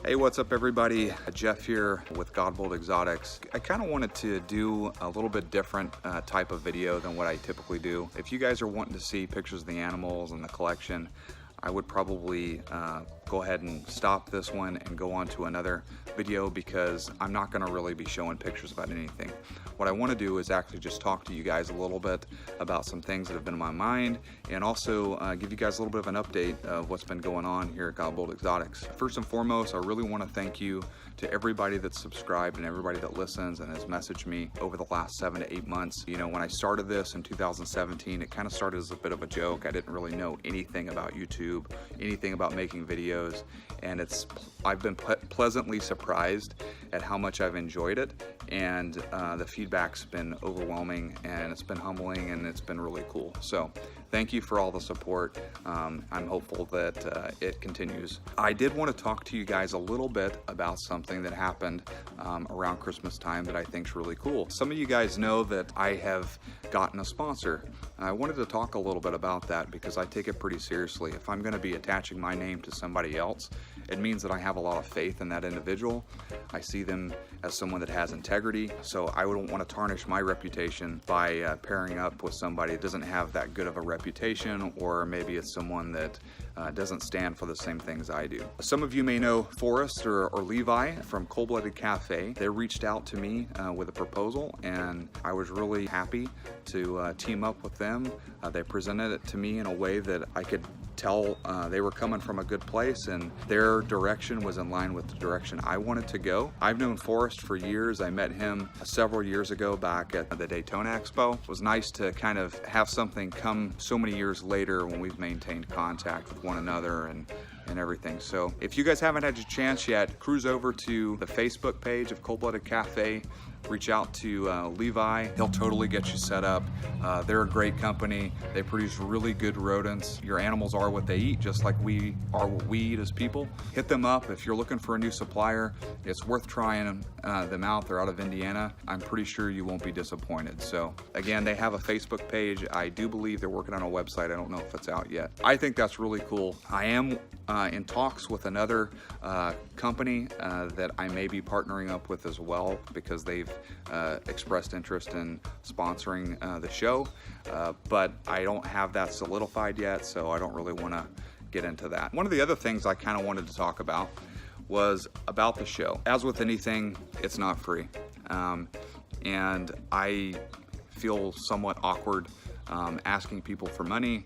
Hey, what's up everybody? Jeff here with Godbold Exotics. I kind of wanted to do a little bit different type of video than what I typically do. If you guys are wanting to see pictures of the animals and the collection, I would probably go ahead and stop this one and go on to another video because I'm not going to really be showing pictures about anything. What I want to do is actually just talk to you guys a little bit about some things that have been in my mind, and also give you guys a little bit of an update of what's been going on here at Godbold Exotics. First and foremost, I really want to thank you to everybody that's subscribed and everybody that listens and has messaged me over the last 7 to 8 months. You know, when I started this in 2017, it kind of started as a bit of a joke. I didn't really know anything about YouTube, anything about making videos, and I've been pleasantly surprised at how much I've enjoyed it, and the feedback's been overwhelming, and it's been humbling, and it's been really cool. So thank you for all the support. I'm hopeful that it continues. I did want to talk to you guys a little bit about something that happened around Christmas time that I think is really cool. Some of you guys know that I have gotten a sponsor. I wanted to talk a little bit about that because I take it pretty seriously. If I'm going to be attaching my name to somebody else, it means that I have a lot of faith in that individual. I see them as someone that has integrity, so I wouldn't want to tarnish my reputation by pairing up with somebody that doesn't have that good of a reputation, or maybe it's someone that doesn't stand for the same things I do. Some of you may know Forrest or Levi from Cold-Blooded Cafe. They reached out to me with a proposal, and I was really happy to team up with them. They presented it to me in a way that I could tell they were coming from a good place, and their direction was in line with the direction I wanted to go. I've known Forrest for years. I met him several years ago back at the Daytona Expo. It was nice to kind of have something come so many years later when we've maintained contact with one another and everything. So if you guys haven't had a chance yet, cruise over to the Facebook page of Cold-Blooded Cafe. Reach out to Levi. He'll totally get you set up. They're a great company. They produce really good rodents. Your animals are what they eat, just like we are what we eat as people. Hit them up if you're looking for a new supplier. It's worth trying them out. They're out of Indiana. I'm pretty sure you won't be disappointed. So again, they have a Facebook page. I do believe they're working on a website. I don't know if it's out yet. I think that's really cool. I am in talks with another company that I may be partnering up with as well, because they've expressed interest in sponsoring the show, but I don't have that solidified yet, so I don't really want to get into that. One of the other things I kind of wanted to talk about was about the show. As with anything, it's not free, and I feel somewhat awkward asking people for money.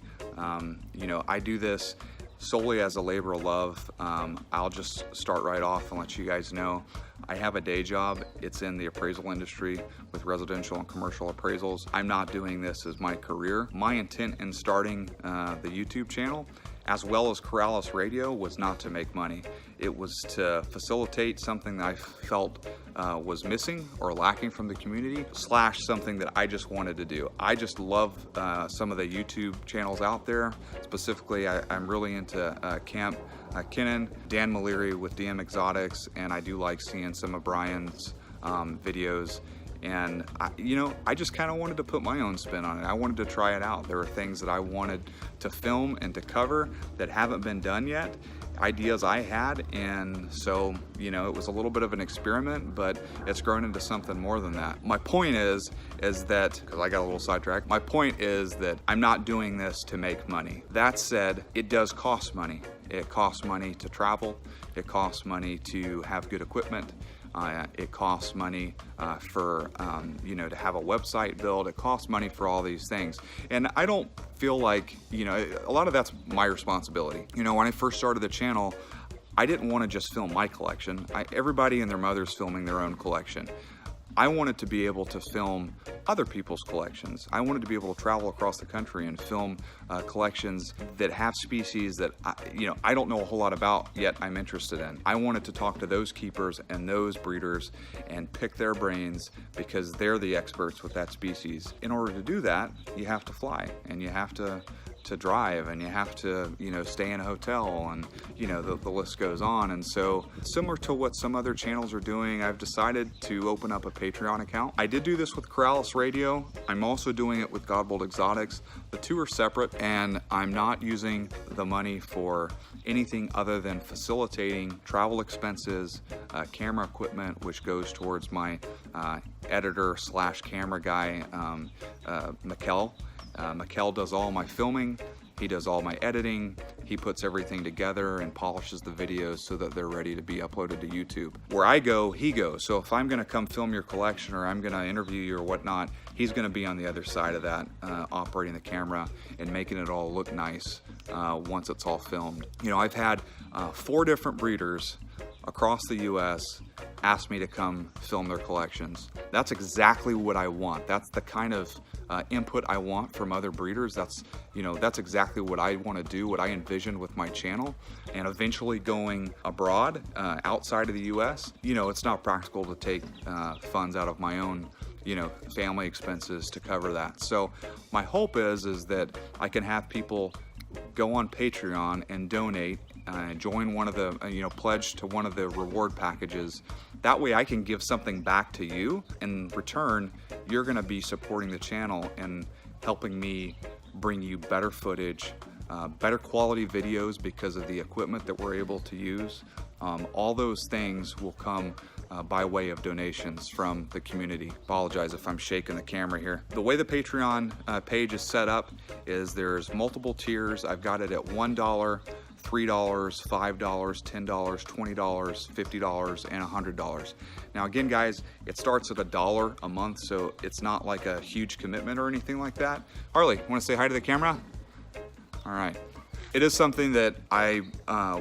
You know, I do this solely as a labor of love. I'll just start right off and let you guys know I have a day job. It's in the appraisal industry with residential and commercial appraisals. I'm not doing this as my career. My intent in starting the YouTube channel, as well as Corrales Radio, was not to make money. It was to facilitate something that I felt was missing or lacking from the community, / something that I just wanted to do. I just love some of the YouTube channels out there. Specifically, I'm really into Camp Kinnan, Dan Maliri with DM Exotics, and I do like seeing some of Brian's videos. And I just kind of wanted to put my own spin on it. I wanted to try it out. There are things that I wanted to film and to cover that haven't been done yet, ideas I had, and so it was a little bit of an experiment, but it's grown into something more than that. My point is that, because I got a little sidetracked, my point is that I'm not doing this to make money. That said, it does cost money. It costs money to travel. It costs money to have good equipment. It costs money for to have a website built. It costs money for all these things, and I don't feel like a lot of that's my responsibility. When I first started the channel, I didn't want to just film my collection. Everybody and their mother's filming their own collection. I wanted to be able to film other people's collections. I wanted to be able to travel across the country and film collections that have species that I don't know a whole lot about, yet I'm interested in. I wanted to talk to those keepers and those breeders and pick their brains, because they're the experts with that species. In order to do that, you have to fly, and you have to to drive, and you have to, you know, stay in a hotel, and you know, the list goes on. And so, similar to what some other channels are doing, I've decided to open up a Patreon account. I did do this with Corrales Radio. I'm also doing it with Godbold Exotics. The two are separate, and I'm not using the money for anything other than facilitating travel expenses, camera equipment, which goes towards my editor / camera guy, Mikkel. Mikkel does all my filming, he does all my editing, he puts everything together and polishes the videos so that they're ready to be uploaded to YouTube. Where I go, he goes. So if I'm gonna come film your collection, or I'm gonna interview you or whatnot, he's gonna be on the other side of that, operating the camera and making it all look nice once it's all filmed. You know, I've had 4 different breeders across the US ask me to come film their collections. That's exactly what I want. That's the kind of input I want from other breeders. That's, you know, that's exactly what I want to do, what I envisioned with my channel. And eventually going abroad, outside of the US, you know, it's not practical to take funds out of my own, you know, family expenses to cover that. So my hope is that I can have people go on Patreon and donate, join one of the, you know, pledge to one of the reward packages. That way I can give something back to you. In return, you're gonna be supporting the channel and helping me bring you better footage, better quality videos because of the equipment that we're able to use. All those things will come by way of donations from the community. Apologize if I'm shaking the camera here. The way the Patreon page is set up is there's multiple tiers. I've got it at $1, $3, $5, $10, $20, $50, and $100. Now again, guys, it starts at $1 a month, so it's not like a huge commitment or anything like that. Harley, want to say hi to the camera? All right. It is something that I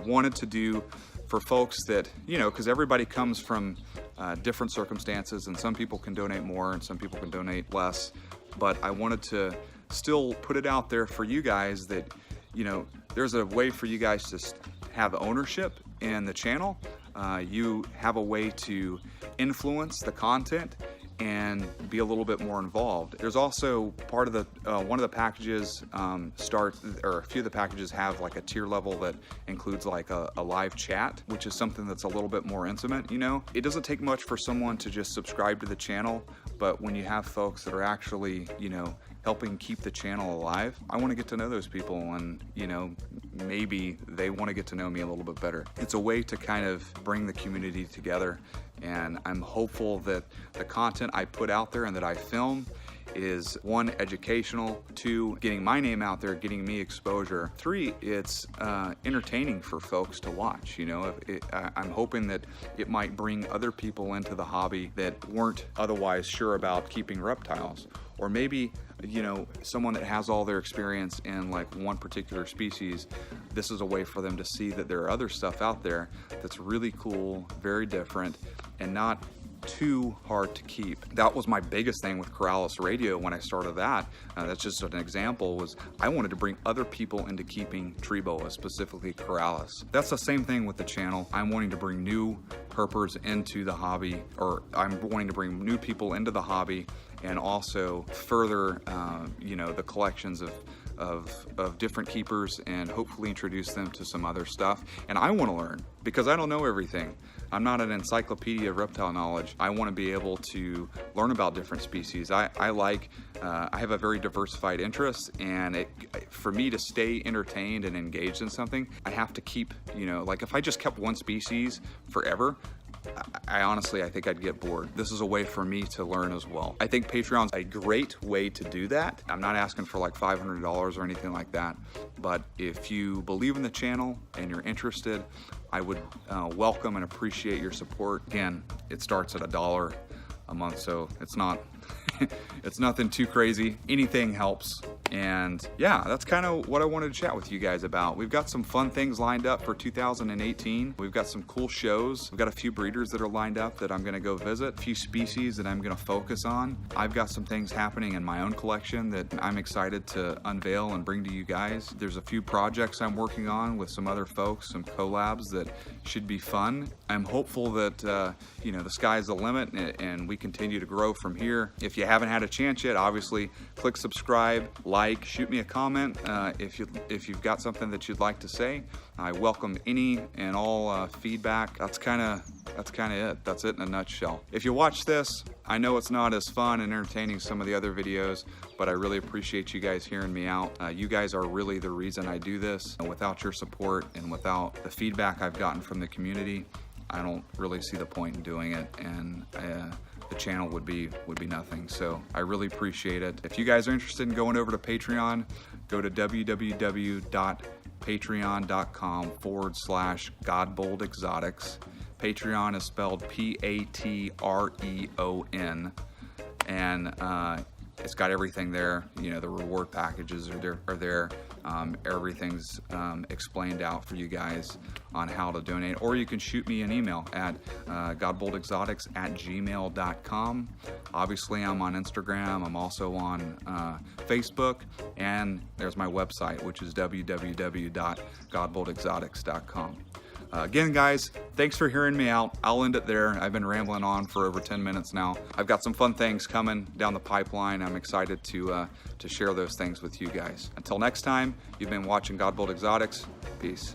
wanted to do for folks that, you know, because everybody comes from different circumstances, and some people can donate more and some people can donate less. But I wanted to still put it out there for you guys that, you know, there's a way for you guys to have ownership in the channel. You have a way to influence the content and be a little bit more involved. There's also part of the one of the packages or a few of the packages have like a tier level that includes like a live chat, which is something that's a little bit more intimate. You know, it doesn't take much for someone to just subscribe to the channel, but when you have folks that are actually, you know, helping keep the channel alive, I want to get to know those people, and you know, maybe they want to get to know me a little bit better. It's a way to kind of bring the community together, and I'm hopeful that the content I put out there and that I film is 1, educational, 2, getting my name out there, getting me exposure, 3, it's entertaining for folks to watch. You know, I'm hoping that it might bring other people into the hobby that weren't otherwise sure about keeping reptiles, or maybe, you know, someone that has all their experience in like one particular species. This is a way for them to see that there are other stuff out there that's really cool, very different, and not too hard to keep. That was my biggest thing with Corrales Radio when I started that. That's just an example, was I wanted to bring other people into keeping tree boas, specifically Corrales. That's the same thing with the channel. I'm wanting to bring new herpers into the hobby, or I'm wanting to bring new people into the hobby, and also further, you know, the collections of different keepers, and hopefully introduce them to some other stuff. And I want to learn, because I don't know everything. I'm not an encyclopedia of reptile knowledge. I want to be able to learn about different species. I have a very diversified interest, and for me to stay entertained and engaged in something, I have to keep, you know, like if I just kept one species forever, I honestly think I'd get bored. This is a way for me to learn as well. I think Patreon's a great way to do that. I'm not asking for like $500 or anything like that, but if you believe in the channel and you're interested, I would welcome and appreciate your support. Again, it starts at $1 a month, so it's not it's nothing too crazy. Anything helps. And yeah, that's kind of what I wanted to chat with you guys about. We've got some fun things lined up for 2018. We've got some cool shows. We've got a few breeders that are lined up that I'm gonna go visit, a few species that I'm gonna focus on. I've got some things happening in my own collection that I'm excited to unveil and bring to you guys. There's a few projects I'm working on with some other folks, some collabs that should be fun. I'm hopeful that you know, the sky's the limit, and we continue to grow from here. If you haven't had a chance yet, obviously click subscribe, like, like, shoot me a comment if you've got something that you'd like to say. I welcome any and all feedback. That's kind of it. That's it in a nutshell. If you watch this, I know it's not as fun and entertaining as some of the other videos, but I really appreciate you guys hearing me out. You guys are really the reason I do this. Without your support and without the feedback I've gotten from the community, I don't really see the point in doing it, and the channel would be nothing. So I really appreciate it. If you guys are interested in going over to Patreon, go to www.patreon.com/GodboldExotics. Patreon is spelled Patreon, and it's got everything there. You know, the reward packages are there. Everything's explained out for you guys on how to donate, or you can shoot me an email at godboldexotics@gmail.com. Obviously, I'm on Instagram. I'm also on Facebook, and there's my website, which is www.godboldexotics.com. Again, guys, thanks for hearing me out. I'll end it there. I've been rambling on for over 10 minutes now. I've got some fun things coming down the pipeline. I'm excited to share those things with you guys. Until next time, you've been watching Godbold Exotics. Peace.